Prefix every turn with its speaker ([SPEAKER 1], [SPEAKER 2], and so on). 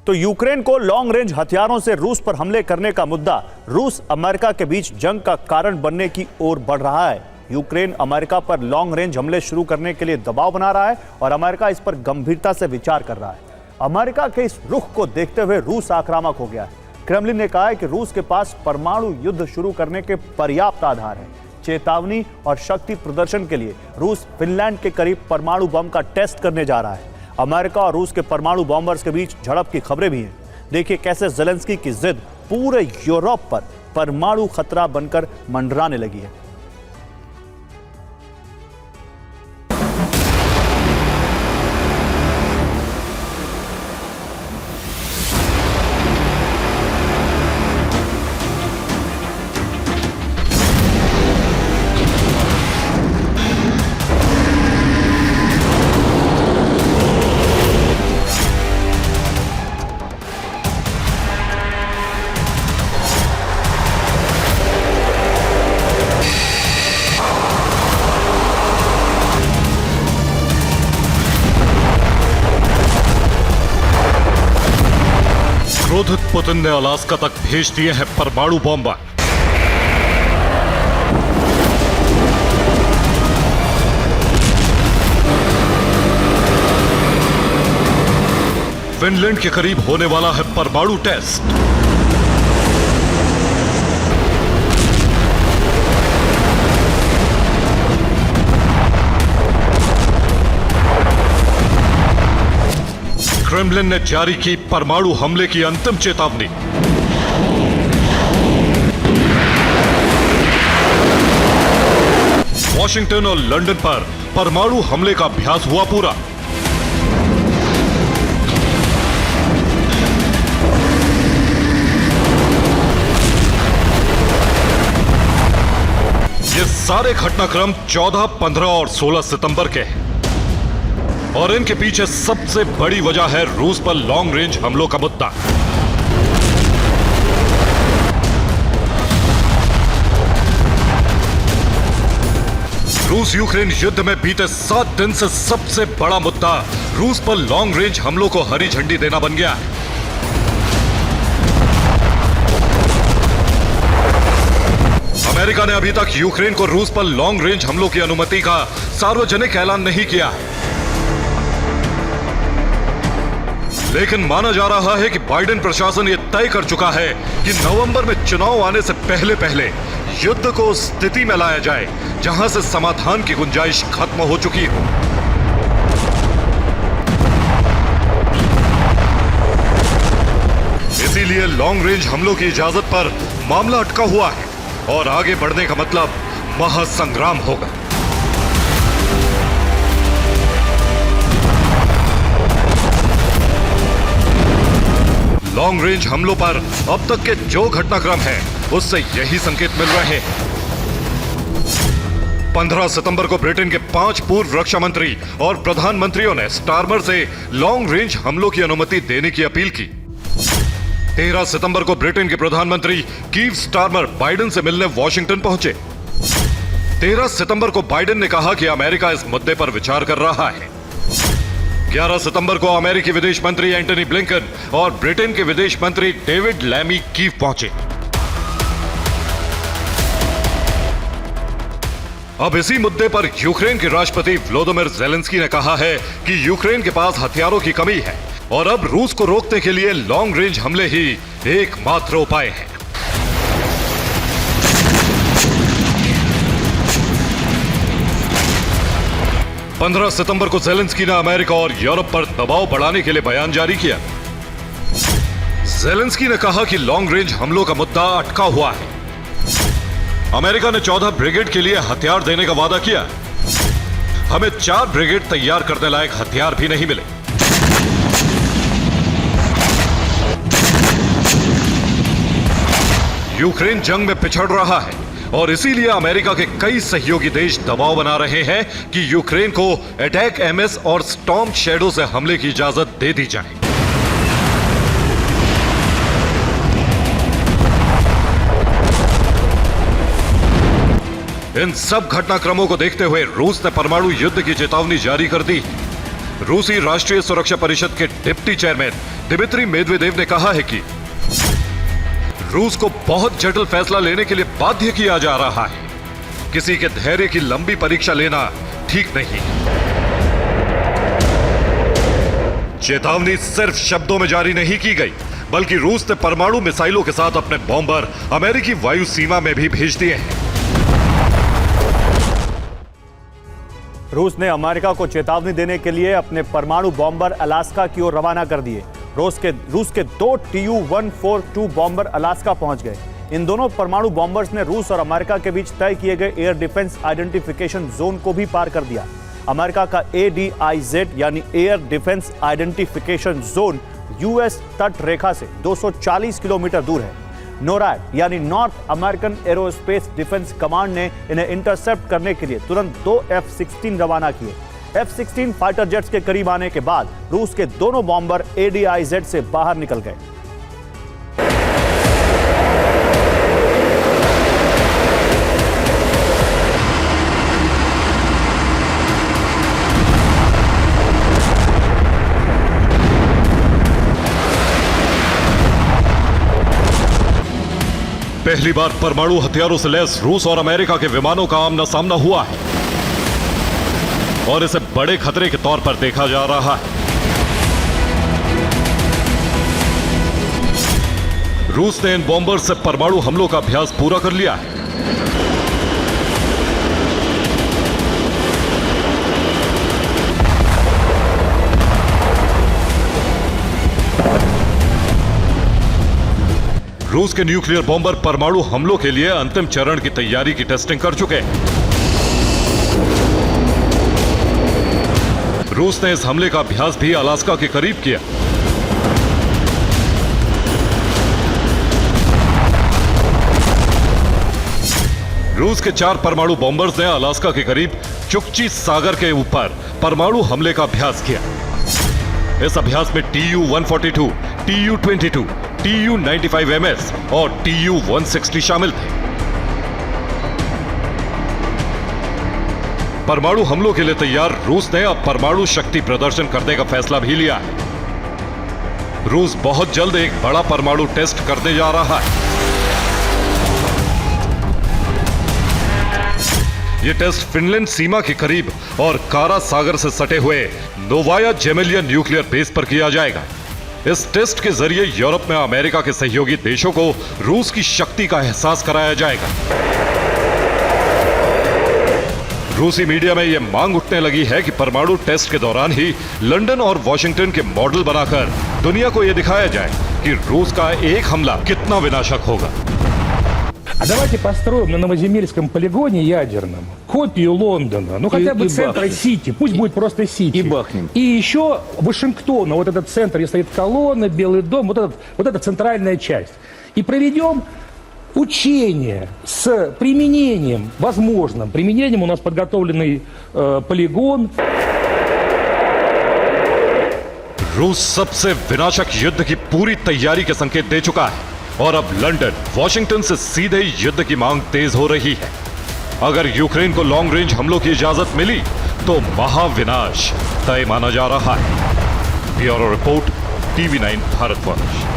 [SPEAKER 1] तो यूक्रेन को long range हथियारों से रूस पर हमले करने का मुद्दा रूस अमेरिका के बीच जंग का कारण बनने की ओर बढ़ रहा है। यूक्रेन अमेरिका पर लॉन्ग रेंज हमले शुरू करने के लिए दबाव बना रहा है और अमेरिका इस पर गंभीरता से विचार कर रहा है। अमेरिका के इस रुख को देखते हुए रूस आक्रामक हो गया है। क्रेमलिन ने कहा है कि रूस के पास परमाणु युद्ध शुरू करने के पर्याप्त आधार है। चेतावनी और शक्ति प्रदर्शन के लिए रूस फिनलैंड के करीब परमाणु बम का टेस्ट करने जा रहा है। अमेरिका और रूस के परमाणु बॉम्बर्स के बीच झड़प की खबरें भी हैं। देखिए कैसे ज़ेलेंस्की की जिद पूरे यूरोप पर परमाणु खतरा बनकर मंडराने लगी है।
[SPEAKER 2] क्रोधित पुतिन ने अलास्का तक भेज दिए हैं परमाणु बॉम्बर। फिनलैंड के करीब होने वाला है परमाणु टेस्ट। क्रेमलिन ने जारी की परमाणु हमले की अंतिम चेतावनी। वॉशिंगटन और लंदन पर परमाणु हमले का अभ्यास हुआ पूरा। ये सारे घटनाक्रम 14, 15 और 16 सितंबर के हैं और इनके पीछे सबसे बड़ी वजह है रूस पर लॉन्ग रेंज हमलों का मुद्दा। रूस यूक्रेन युद्ध में बीते 7 दिन से सबसे बड़ा मुद्दा रूस पर लॉन्ग रेंज हमलों को हरी झंडी देना बन गया है। अमेरिका ने अभी तक यूक्रेन को रूस पर लॉन्ग रेंज हमलों की अनुमति का सार्वजनिक ऐलान नहीं किया है, लेकिन माना जा रहा है कि बाइडेन प्रशासन यह तय कर चुका है कि नवंबर में चुनाव आने से पहले पहले युद्ध को उस स्थिति में लाया जाए जहां से समाधान की गुंजाइश खत्म हो चुकी हो। इसीलिए लॉन्ग रेंज हमलों की इजाजत पर मामला अटका हुआ है और आगे बढ़ने का मतलब महासंग्राम होगा। लॉन्ग रेंज हमलों पर अब तक के जो घटनाक्रम है उससे यही संकेत मिल रहे हैं। 15 सितंबर को ब्रिटेन के 5 पूर्व रक्षा मंत्री और प्रधानमंत्रियों ने स्टार्मर से लॉन्ग रेंज हमलों की अनुमति देने की अपील की। 13 सितंबर को ब्रिटेन के प्रधानमंत्री कीव स्टार्मर बाइडेन से मिलने वॉशिंगटन पहुंचे। 13 सितंबर को बाइडेन ने कहा कि अमेरिका इस मुद्दे पर विचार कर रहा है। 11 सितंबर को अमेरिकी विदेश मंत्री एंटनी ब्लिंकन और ब्रिटेन के विदेश मंत्री डेविड लैमी कीव पहुंचे। अब इसी मुद्दे पर यूक्रेन के राष्ट्रपति व्लादिमीर ज़ेलेंस्की ने कहा है कि यूक्रेन के पास हथियारों की कमी है और अब रूस को रोकने के लिए लॉन्ग रेंज हमले ही एकमात्र उपाय है। पंद्रह सितंबर को ज़ेलेंस्की ने अमेरिका और यूरोप पर दबाव बढ़ाने के लिए बयान जारी किया। ज़ेलेंस्की ने कहा कि लॉन्ग रेंज हमलों का मुद्दा अटका हुआ है। अमेरिका ने 14 ब्रिगेड के लिए हथियार देने का वादा किया। हमें 4 ब्रिगेड तैयार करने लायक हथियार भी नहीं मिले। यूक्रेन जंग में पिछड़ रहा है और इसीलिए अमेरिका के कई सहयोगी देश दबाव बना रहे हैं कि यूक्रेन को अटैक एमएस और स्टॉर्म शैडो से हमले की इजाजत दे दी जाए। इन सब घटनाक्रमों को देखते हुए रूस ने परमाणु युद्ध की चेतावनी जारी कर दी। रूसी राष्ट्रीय सुरक्षा परिषद के डिप्टी चेयरमैन दिमित्री मेदवेदेव ने कहा है कि रूस को बहुत जटिल फैसला लेने के लिए बाध्य किया जा रहा है। किसी के धैर्य की लंबी परीक्षा लेना ठीक नहीं। चेतावनी सिर्फ शब्दों में जारी नहीं की गई, बल्कि रूस ने परमाणु मिसाइलों के साथ अपने बॉम्बर अमेरिकी वायु सीमा में भी भेज दिए हैं।
[SPEAKER 1] रूस ने अमेरिका को चेतावनी देने के लिए अपने परमाणु बॉम्बर अलास्का की ओर रवाना कर दिए। रूस के 2 Tu-142 बॉम्बर अलास्का पहुंच गए। इन दोनों परमाणु बॉम्बर्स ने रूस और अमेरिका के बीच तय किए गए एयर डिफेंस आइडेंटिफिकेशन जोन को भी पार कर दिया। अमेरिका का ADIZ यानी air defence identification zone US तट रेखा से 240 किलोमीटर दूर है। नोरैड यानी north American aerospace defence command ने इन्हें इंटरसेप्ट करने के लिए तुरंत 2 F-16 रवाना किए। F-16 फाइटर जेट्स के करीब आने के बाद रूस के दोनों बॉम्बर ADIZ से बाहर निकल गए।
[SPEAKER 2] पहली बार परमाणु हथियारों से लैस रूस और अमेरिका के विमानों का आमना सामना हुआ है और इसे बड़े खतरे के तौर पर देखा जा रहा है। रूस ने इन बॉम्बर से परमाणु हमलों का अभ्यास पूरा कर लिया है। रूस के न्यूक्लियर बॉम्बर परमाणु हमलों के लिए अंतिम चरण की तैयारी की टेस्टिंग कर चुके हैं। रूस ने इस हमले का अभ्यास भी अलास्का के करीब किया। रूस के 4 परमाणु बॉम्बर्स ने अलास्का के करीब चुकची सागर के ऊपर परमाणु हमले का अभ्यास किया। इस अभ्यास में Tu-142, Tu-22, Tu-95MS और Tu-160 शामिल थे। परमाणु हमलों के लिए तैयार रूस ने अब परमाणु शक्ति प्रदर्शन करने का फैसला भी लिया है। रूस बहुत जल्द एक बड़ा परमाणु टेस्ट करने जा रहा है। यह टेस्ट फिनलैंड सीमा के करीब और कारा सागर से सटे हुए नोवाया जेमेलिया न्यूक्लियर बेस पर किया जाएगा। इस टेस्ट के जरिए यूरोप में अमेरिका के सहयोगी देशों को रूस की शक्ति का एहसास कराया जाएगा। रूसी मीडिया में यह मांग उठने लगी है कि परमाणु टेस्ट के दौरान ही लंदन और वॉशिंगटन के मॉडल बनाकर दुनिया को यह दिखाया जाए कि रूस का एक हमला कितना विनाशक होगा।
[SPEAKER 3] А давайте построим на Новоземельском полигоне ядерном копию Лондона, ну хотя бы центра Сити, пусть будет просто Сити.
[SPEAKER 4] И бахнем.
[SPEAKER 3] И еще Вашингтона, вот этот центр, где стоит колонна, Белый дом, вот эта центральная часть. И проведем учения с применением, возможным применением, у нас подготовленный полигон.
[SPEAKER 2] रूस सबसे विनाशक युद्ध की पूरी तैयारी के संकेत दे चुका है और अब लंदन, वॉशिंगटन से सीधे युद्ध की मांग तेज हो रही है। अगर यूक्रेन को लॉन्ग रेंज हमलों की इजाजत मिली तो महाविनाश तय माना जा रहा है। Bureau report, TV9 Bharatvarsh.